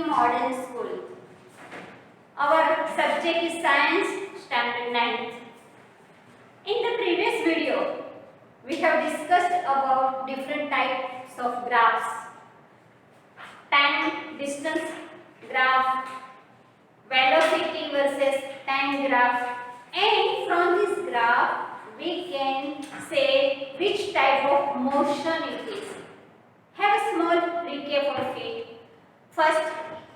Modern School. Our subject is Science, Standard 9th. In the previous video, we have discussed about different types of graphs. Time, distance graph, velocity versus time graph, and from this graph we can say which type of motion it is. Have a small recap of it. First,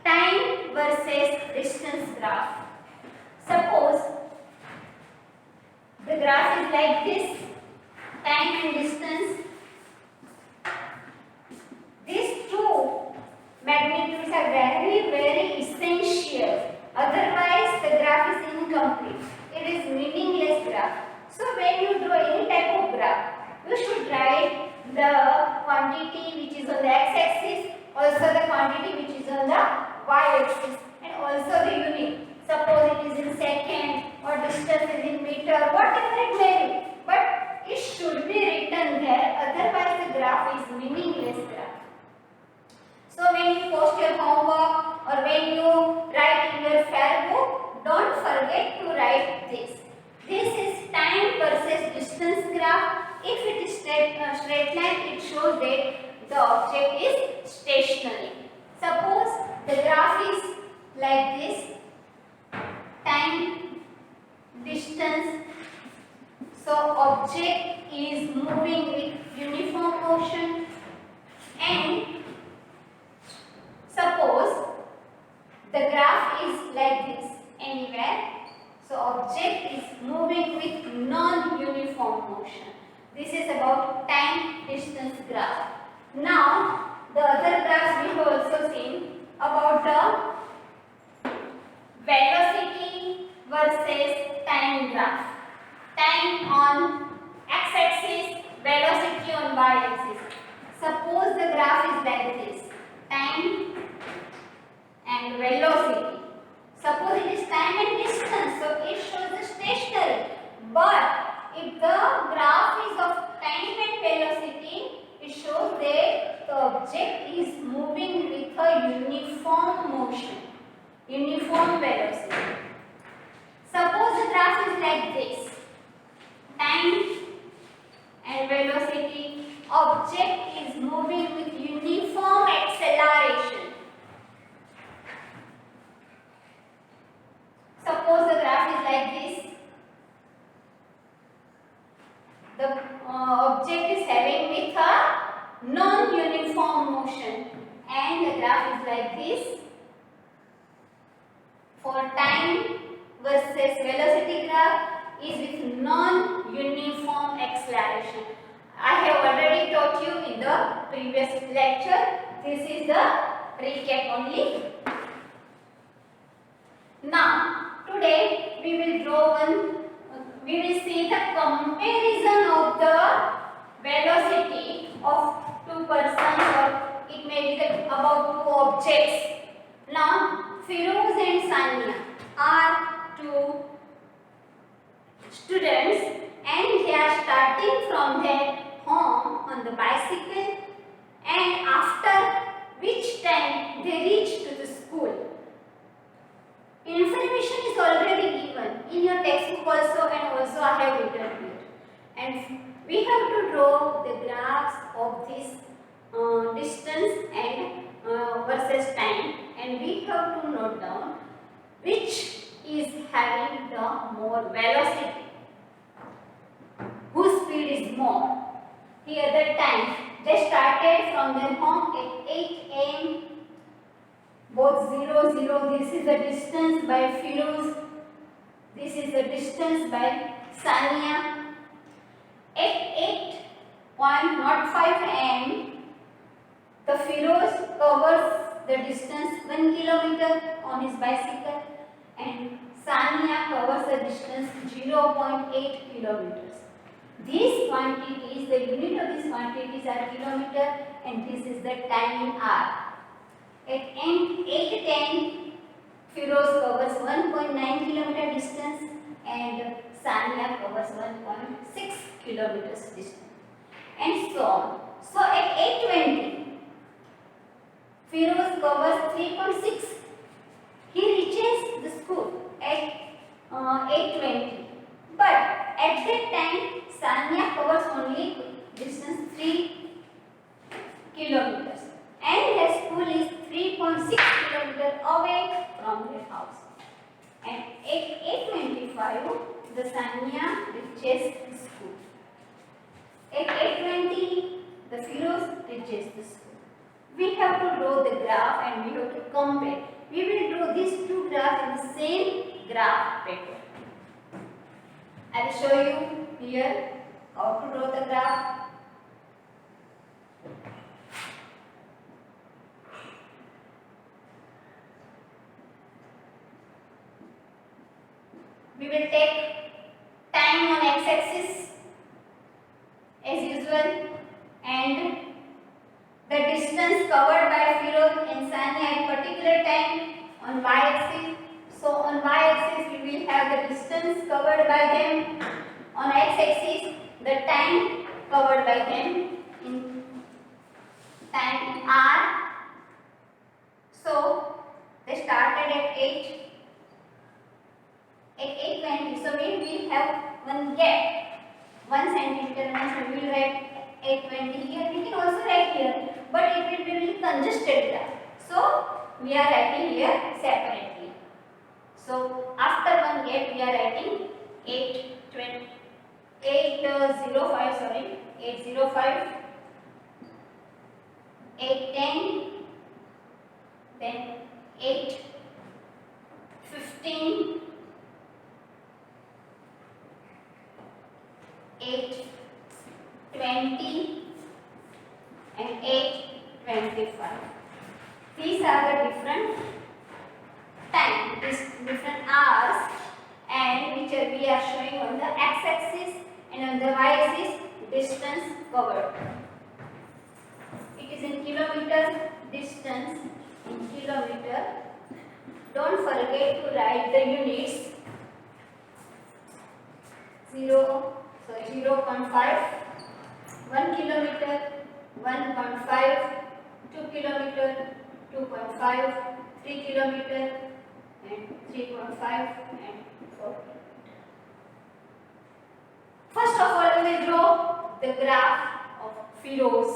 time versus distance graph. Suppose the graph is like this, time and distance. These two magnitudes are very essential. Otherwise, the graph is incomplete. It is meaningless graph. So, when you draw any type of graph, you should write the quantity which is on the x-axis, also the quantity which is on the y-axis, and also the unit. Suppose it is in second or distance is in meter, whatever it may be. But it should be written there, otherwise the graph is meaningless graph. So when you post your homework or when you write in your fair book, don't forget to write this. This is time versus distance graph. If it is straight line, it shows that the object is stationary. Suppose the graph is like this, time, distance. So object is moving with uniform motion, and suppose the graph is like this anywhere. So object is moving with non-uniform motion. This is about time distance graph. Now the other graphs we have also seen about the velocity versus time graph. Time on x-axis, velocity on y-axis. Suppose the graph is like this, time and velocity. Suppose it is time and distance, so it shows the stationary. But if the graph is of time and velocity, it shows that the object is moving with a uniform motion, uniform velocity. Suppose the graph is like this, time and velocity, object is moving with uniform acceleration. Suppose the graph is like this. The object is having with a non-uniform motion, and the graph is like this. For time versus velocity graph is with non-uniform acceleration. I have already taught you in the previous lecture. This is the recap only. Now, today we will draw we will see the comparison of the velocity of two persons, or it may be about two objects. Now, Firoz and Sania are two students and they are starting from their home on the bicycle, and after which time they reach to the school. Information is already given in your textbook also, and also I have written here. And we have to draw the graphs of this distance and versus time, and we have to note down which is having the more velocity, whose speed is more. Here the time, they started from their home at 8 am. Both 0, 0. This is the distance by Firoz. This is the distance by Sania. At 8:05 am, the Firoz covers the distance 1 kilometer on his bicycle, and Sania covers the distance 0.8 kilometers. These quantities, the unit of these quantities are kilometer, and this is the time in hour. At 8:10, Firoz covers 1.9 kilometer distance and Sania covers 1.6 kilometers distance, and so on. So at 8:20, Firoz covers 3.6. He reaches the school at 8:20. But at that time, Sanya covers only distance 3 kilometers, and her school is 3.6 kilometers away from their house. And at 8:25, the Sanya reaches the school. At 8:20, the Firoz reaches the school. We have to draw the graph and we have to compare. We will draw these two graphs in the same graph paper. I will show you here how to draw the graph. We will take time on x-axis as usual and the distance covered by Firoz and Sanya at particular time on y-axis. So on y-axis we will have the distance covered by them. On x-axis the time covered by them in time r. So they started at 8:20. So we will have one gap. 1 centimeter, we will write 8:20 here. We can also write here, but it will be really congested graph. So we are writing here separately. So after one gap, we are writing 805. Sorry, 805, 810, then 815. 8:20 and 8:25. These are the different time, different hours, and which we are showing on the x-axis and on the y-axis distance covered. It is in kilometer, distance in kilometer. Don't forget to write the units. 0.5, 1 kilometer, 1.5, 2 kilometer, 2.5, 3 kilometer, and 3.5 and 4. First of all, we will draw the graph of Firoz,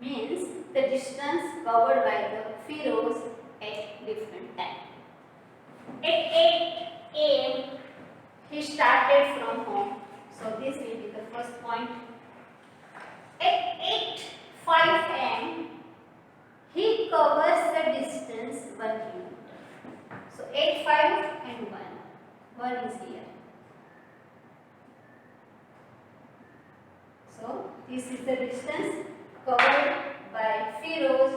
means the distance covered by the Firoz at different time. At 8 a.m. he started from home. So this will be the first point. At 8:05 am, he covers the distance 1 kilometer. So 8:05 and 1. 1 is here. So this is the distance covered by Firoz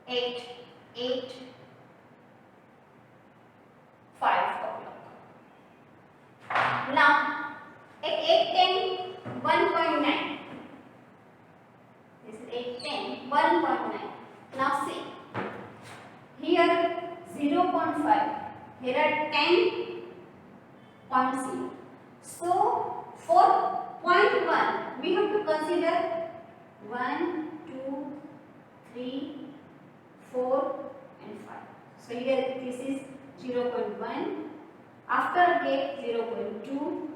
at 8:05 o'clock. Now at 8:10, 1.9. This is 8:10, 1.9. Now see, here 0.5, here are 10.0. So for 0.1, we have to consider 1, 2, 3, 4 and 5. So here this is 0.1. After gap 0.2,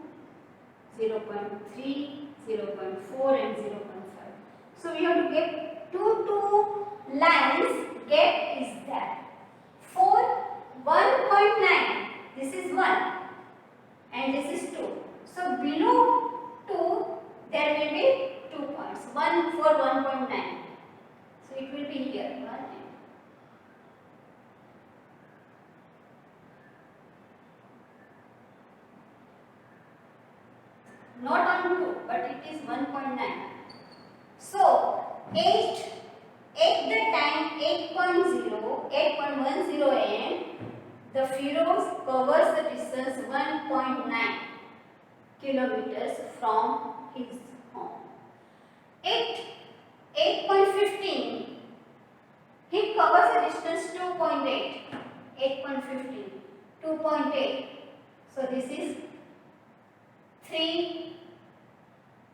0.3, 0.4 and 0.5. So we have to get two lines gap is there. For 1.9, this is 1 and this is 2. So below 2 there will be 2 points. 1 for 1.9. So it will be here 1 and not on 2, but it is 1.9. So, at the time 8.10 am, the Firoz covers the distance 1.9 kilometers from his home. At 8.15, he covers the distance 2.8. 8.15, 2.8. So, this is 3,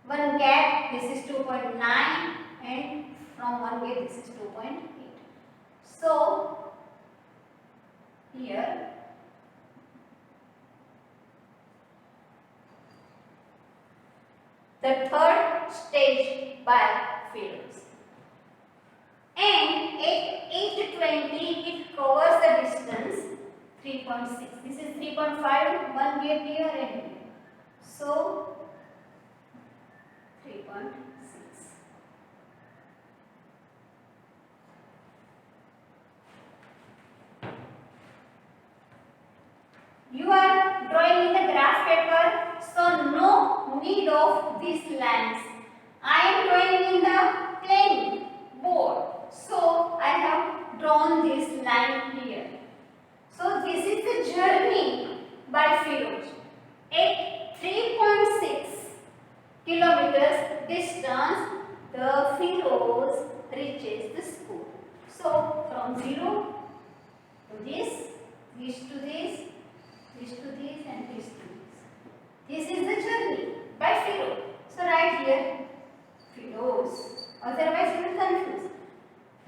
1 gap, this is 2.9 and from 1 gap this is 2.8. So here the third stage by Feroz. And at 8:20 it covers the distance 3.6. This is 3.5, one gap here and here. So 3.6. You are drawing in the graph paper, so no need of these lines. I am drawing in the plain board, so I have drawn this line here. So this is the journey by Feroz. At 3.6 kilometers distance, the Feroz reaches the school. So from 0 to this to this, this to this and this to this. This is the journey by Feroz. So write here Feroz. Otherwise you will confuse.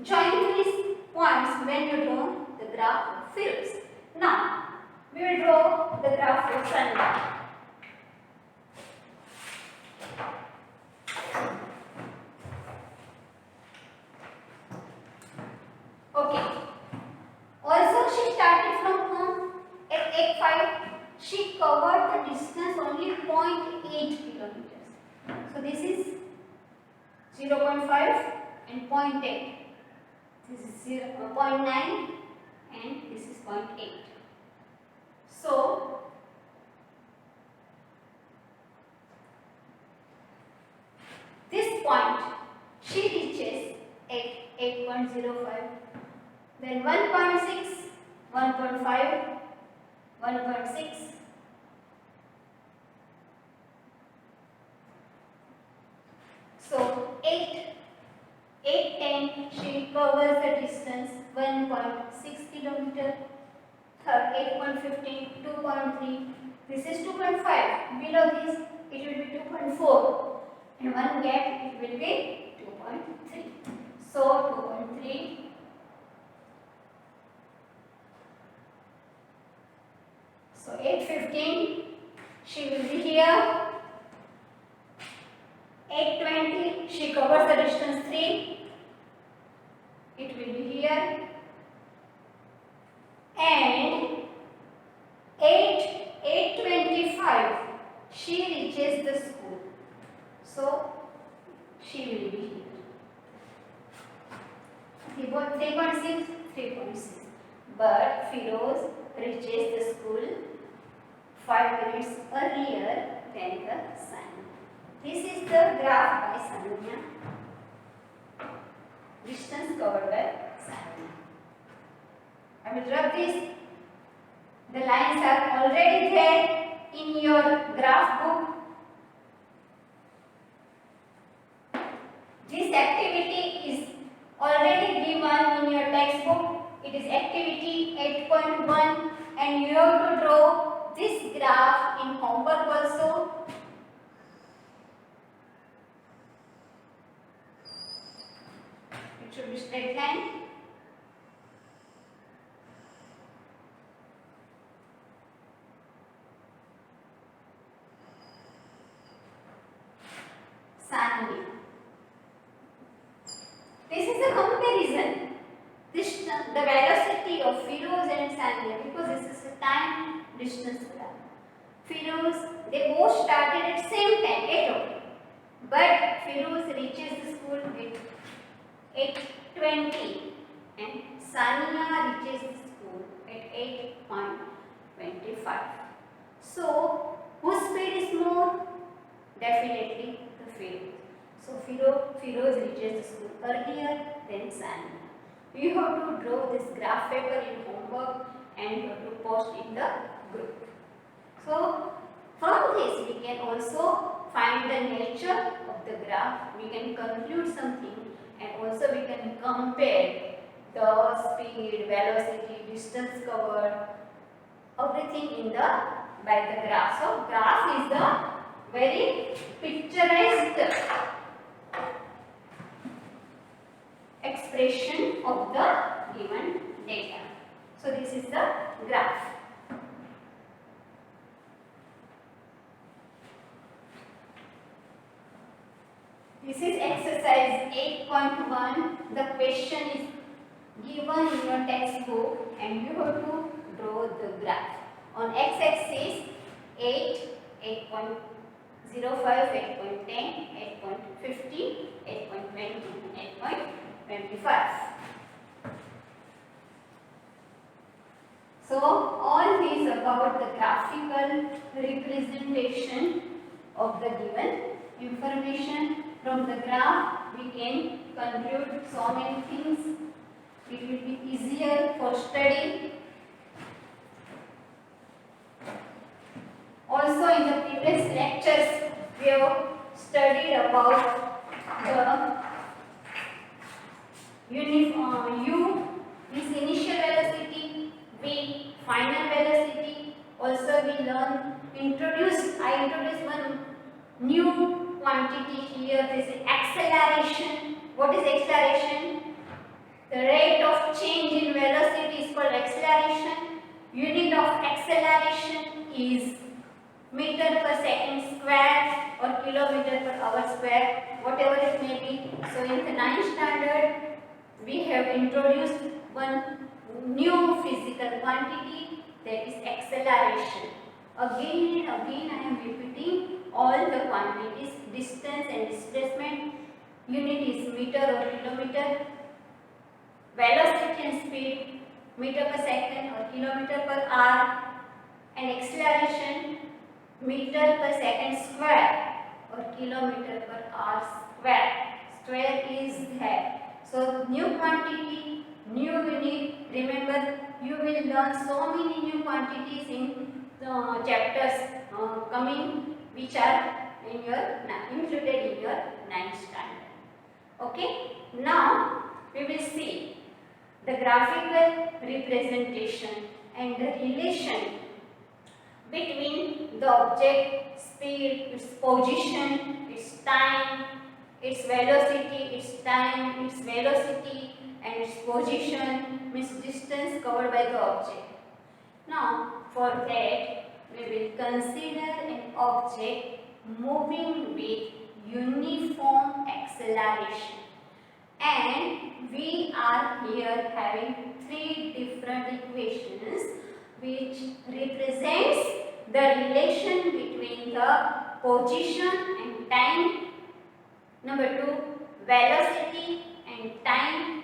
Join these points when you draw the graph of Feroz. Now we will draw the graph of Sanya. Okay. Also she started from home at 8:5. She covered the distance only 0.8 kilometers. So this is 0.5 and 0.8. This is 0.9 and this is 0.8. So this point she reaches at 8.05, then 1.6, 1.5, 1.6, so 8:10 she covers the distance 1.6 kilometer. Third 8.15, 2.3, this is 2.5, below this it will be 2.4 and one gap it will be 2.3. So 2.3, so 8:15 she will be here. 8:20 she covers the distance 3, it will be here. And 8:25 she reaches the school, so she will be here. 3.6, 3.6, but Feroz reaches the school 5 minutes earlier than the Sanya. This is the graph by Sanya, distance covered by Sanya. I will rub this. The lines are already there in your graph book. This activity is already given in your textbook. It is activity 8.1 and you have to draw this graph in homework also. It should be straight line. Sanya. This is a comparison. The velocity of Feroz and Sanya, because this is a time distance graph. Feroz, they both started at same time, 8 o'clock. But Feroz reaches the school at 8:20 and Sanya reaches the school at 8:25. So, whose speed is more? Definitely the Feroz. So Feroz reaches the school earlier than Sanya. You have to draw this graph paper in homework and you have to post in the group. So from this we can also find the nature of the graph. We can conclude something and also we can compare the speed, velocity, distance covered, everything in the by the graph. So graph is the very picturized expression of the given data. So this is the graph. This is exercise 8.1. The question is given in your textbook and you have to draw the graph. On x-axis 8, 8.05, 8.10, 8.50, 8.20, 8.25. So all these about the graphical representation of the given information. From the graph we can conclude so many things. It will be easier for study. Also in the previous lectures we have studied about the U means initial velocity, V final velocity. Also we I introduced one new quantity here. This is acceleration. What is acceleration? The rate of change in velocity is called acceleration. Unit of acceleration is meter per second square or kilometer per hour square, whatever it may be. So in the 9th standard we have introduced one new physical quantity, that is acceleration. Again and again I am repeating all the quantities. Distance and displacement, unit is meter or kilometer. Velocity and speed, meter per second or kilometer per hour. And acceleration, meter per second square or kilometer per hour square. Square is there. So new quantity, new unit. Remember, you will learn so many new quantities in the chapters coming, which are included in your 9th standard. Okay. Now we will see the graphical representation and the relation between the object, speed, its position, its time, its velocity, its time, its velocity and its position, means distance covered by the object. Now for that we will consider an object moving with uniform acceleration, and we are here having 3 different equations which represents the relation between the position and time. Number 2, velocity and time.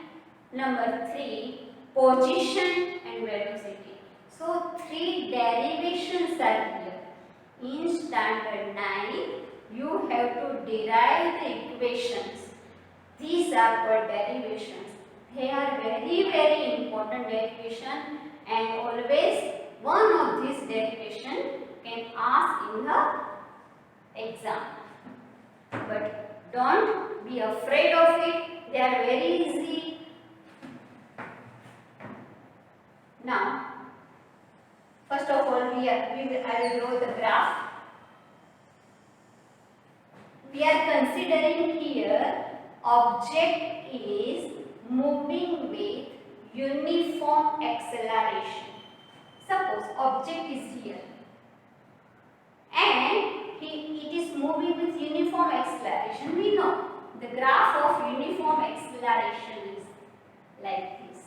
Number 3, position and velocity. So 3 derivations are here. In standard 9, you have to derive the equations. These are called derivations. They are very, very important derivation, and always one of these derivation can ask in the exam. But don't be afraid of it. They are very easy. Now, first of all, I will draw the graph. We are considering here object is moving with uniform acceleration. Suppose object is here and it is moving with uniform acceleration. We know the graph of uniform acceleration is like this.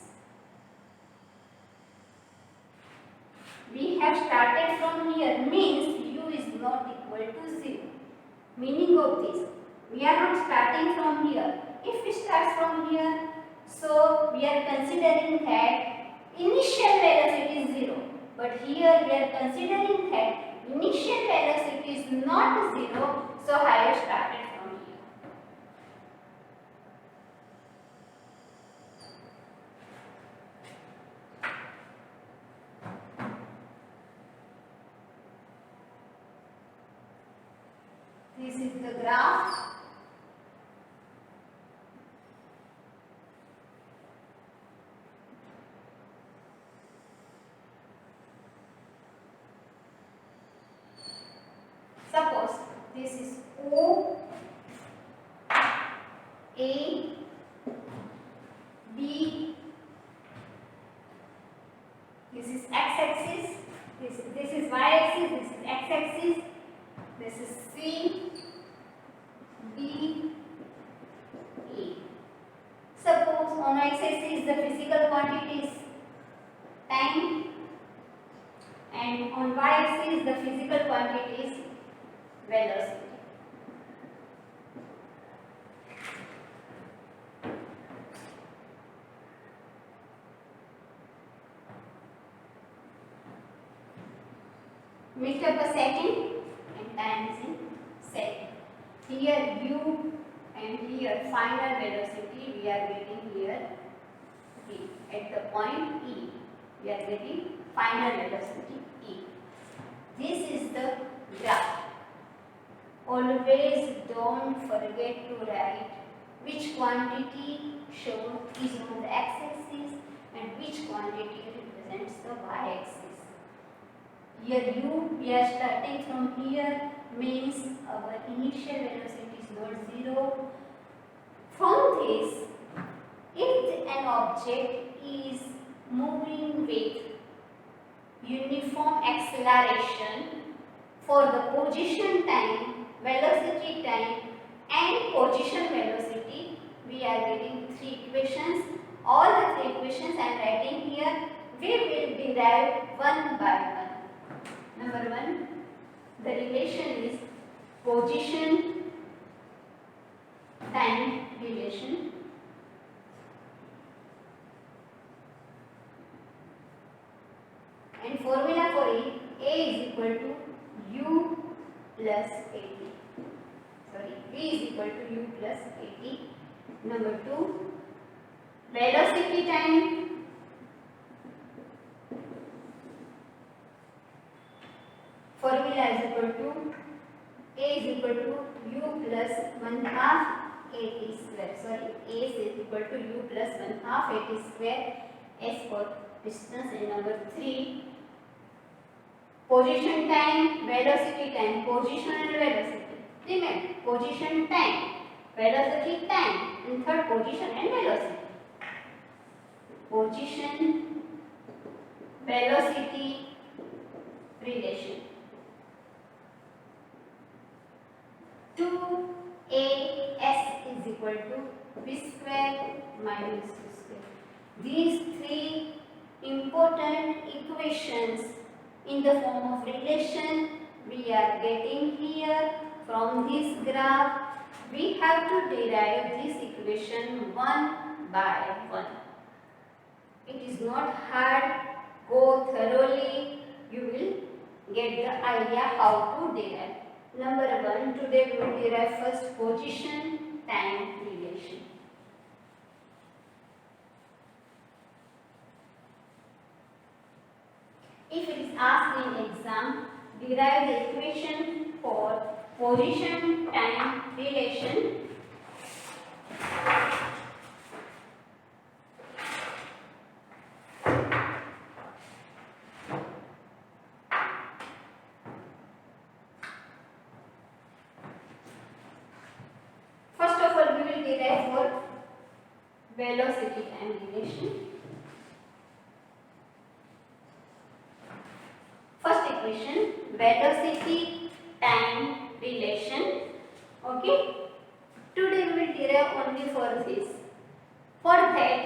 We have started from here, means u is not equal to 0. Meaning of this, we are not starting from here. If we start from here, so we are considering that initial velocity is 0. But here we are considering that initial velocity is not 0. So I have started from here. This is the graph. Suppose this is O, A, B, is the physical quantity is velocity. Meter per second and time is in second. Here u and here final velocity we are getting here v. At the point E we are getting final velocity E. This is the graph. Always don't forget to write which quantity shown is on the x-axis and which quantity represents the y-axis. Here u, we are starting from here, means our initial velocity is not 0. From this, if an object is moving with uniform acceleration, for the position time, velocity time and position velocity, we are getting 3 equations. All the 3 equations I am writing here, we will derive one by one. Number 1, the relation is position time relation. And formula for it, A is equal to U plus 80. Sorry, V is equal to U plus 80. Number 2, velocity time. Formula is equal to A is equal to U plus 1/2 80 square. Sorry, A is equal to U plus 1/2 80 square as for distance. And number 3, position time, velocity time, position and velocity. Remember, position time, velocity time, and third position and velocity. Position, velocity relation. 2as is equal to v square minus u square. These 3 important equations in the form of relation we are getting here from this graph. We have to derive this equation one by one. It is not hard. Go thoroughly. You will get the idea how to derive. Number 1, today we will derive first position time relation. If it is asked in exam, derive the equation for position time relation. First of all, we will derive for velocity time relation. First equation, velocity time relation. Okay. Today we will derive only for this. For that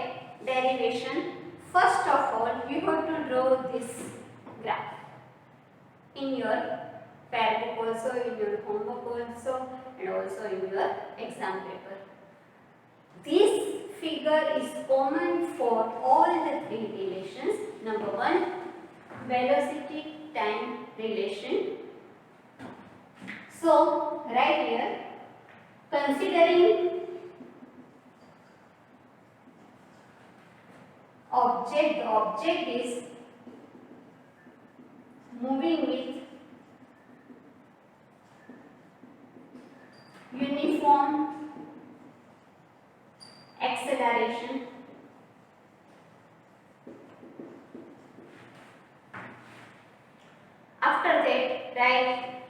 derivation, first of all, you have to draw this graph in your fair book also, in your homework also, and also in your exam paper. This figure is common for all the 3 relations. Number 1, velocity time relation. So, right here, considering object, the object is moving with uniform acceleration. After that, write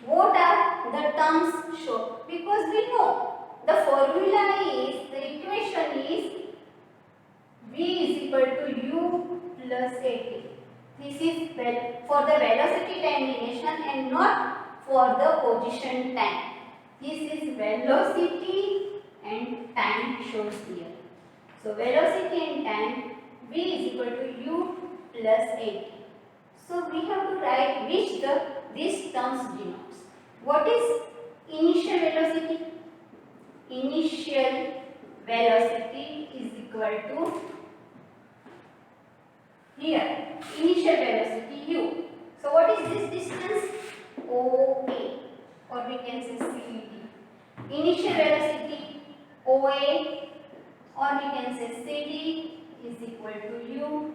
what are the terms shown, because we know the formula is, the equation is v is equal to u plus 80. This is for the velocity time relation and not for the position time. This is velocity and time shows here. So velocity and time, v is equal to u plus 80. So we have to write which these terms denotes. What is initial velocity? Initial velocity is equal to, here, initial velocity u. So what is this distance? OA, or we can say CD. Initial velocity OA, or we can say CD, is equal to u.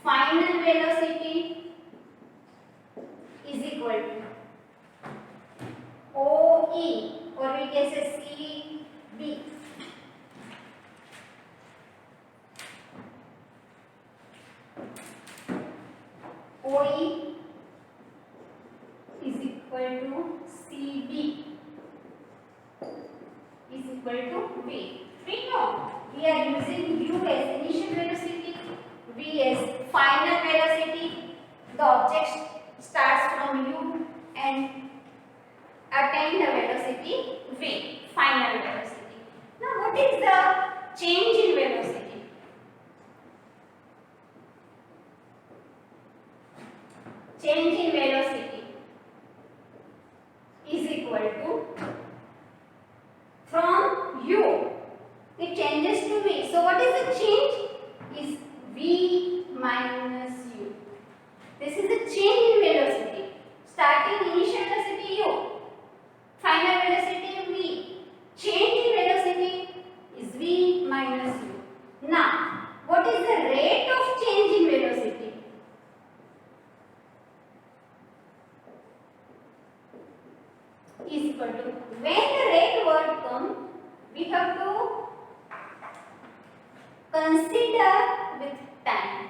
Final velocity is equal to OE, or we can say CB. OE is equal to CB is equal to V. We know we are using U as initial velocity, V as final velocity. The object starts from U and attain the velocity V, final velocity. Now what is the change in velocity? Change in velocity is equal to, from U it changes to V. So what is the change? Is V minus U. This is the change in velocity. Starting initial velocity U, final velocity V. Change in velocity is V minus U. Now, what is the rate of change in velocity? Is equal to, when the rate word comes, we have to consider with time.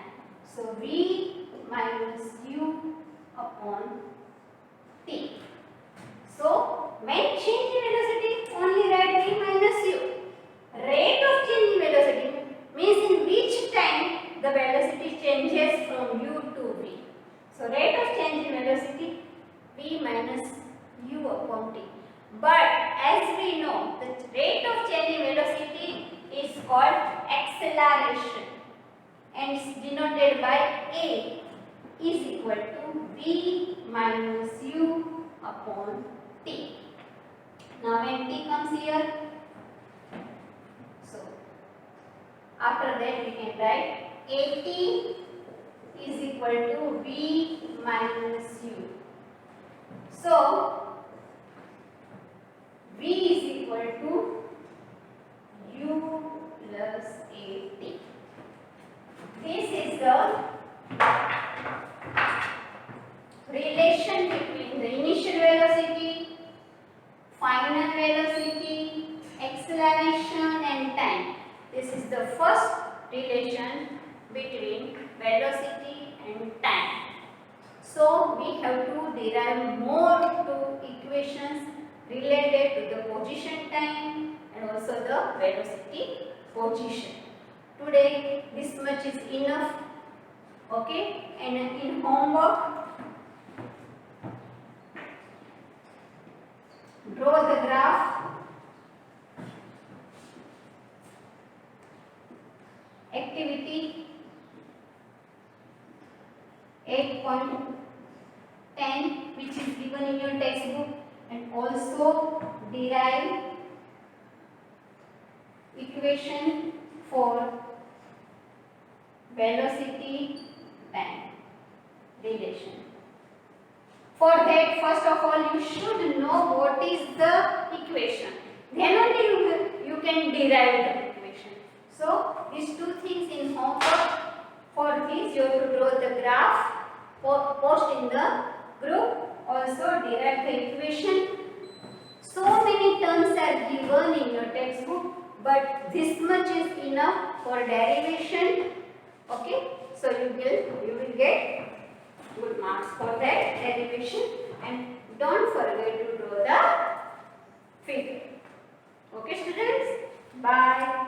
So V minus U upon T. So when change in velocity, only write V minus U. Rate of change in velocity means in which time the velocity changes from U to V. So rate of change in velocity V minus U upon T. But as we know, the rate of change in velocity is called acceleration and is denoted by A is equal to V minus U upon T. Now when T comes here, so after that we can write AT is equal to V minus U. So V is equal to U plus AT. This is the relation between the initial velocity, final velocity, acceleration and time. This is the first relation between velocity and time. So we have to derive more two equations related to the position time and also the velocity position. Today this much is enough. Okay, and in homework, draw the graph, activity 8.10 which is given in your textbook, and also derive equation for velocity time relation. For that, first of all, you should know what is the equation. Then only you can derive the equation. So these two things in homework. For this, you have to draw the graph, post in the group, also derive the equation. So many terms are given in your textbook, but this much is enough for derivation. Okay, so you will get good marks for that derivation, and don't forget to draw the figure. Okay students, bye.